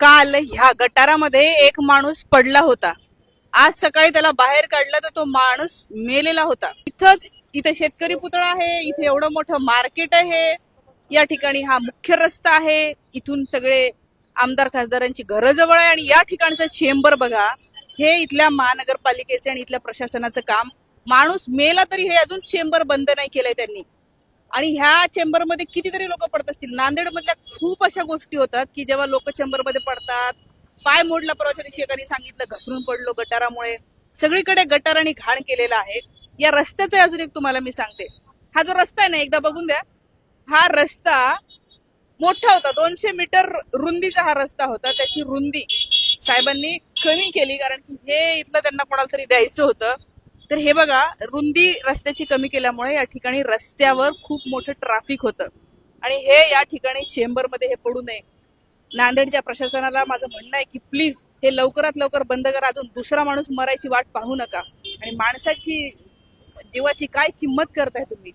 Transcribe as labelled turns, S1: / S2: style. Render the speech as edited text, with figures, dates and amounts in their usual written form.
S1: काल ह्या गटारामध्ये एक माणूस पडला होता. आज सकाळी त्याला बाहेर काढलं तर तो माणूस मेलेला होता. इथे शेतकरी पुतळा आहे, इथे एवढं मोठं मार्केट आहे, या ठिकाणी हा मुख्य रस्ता आहे, इथून सगळे आमदार खासदारांची घरं जवळ आहे आणि या ठिकाणचं चेंबर बघा. हे इथल्या महानगरपालिकेचे आणि इथल्या प्रशासनाचं काम. माणूस मेला तरी हे अजून चेंबर बंद नाही केलंय त्यांनी. आणि ह्या चेंबर मध्ये कितीतरी लोक पडत असतील. नांदेड मधल्या खूप अशा गोष्टी होतात की जेव्हा लोक चेंबर मध्ये पडतात. पाय मोडला परवाच्या दिवशी एकाने सांगितलं, घसरून पडलो गटारामुळे. सगळीकडे गटार आणि घाण केलेला आहे. या रस्त्याचं अजून एक तुम्हाला मी सांगते. हा जो रस्ता आहे ना, एकदा बघून द्या. हा रस्ता मोठा होता, 200 मीटर रुंदीचा हा रस्ता होता. त्याची रुंदी साहेबांनी कमी केली कारण की हे इथलं त्यांना कोणाला तरी द्यायचं होतं. तर हे बघा, रुंदी रस्त्याची कमी केल्यामुळे या ठिकाणी रस्त्यावर खूप मोठं ट्रॅफिक होतं आणि हे या ठिकाणी चेंबरमध्ये हे पडू नये. नांदेडच्या प्रशासनाला माझं म्हणणं आहे की प्लीज हे लवकरात लवकर बंद करा. अजून दुसरा माणूस मरायची वाट पाहू नका. आणि माणसाची जीवाची काय किंमत करताय तुम्ही.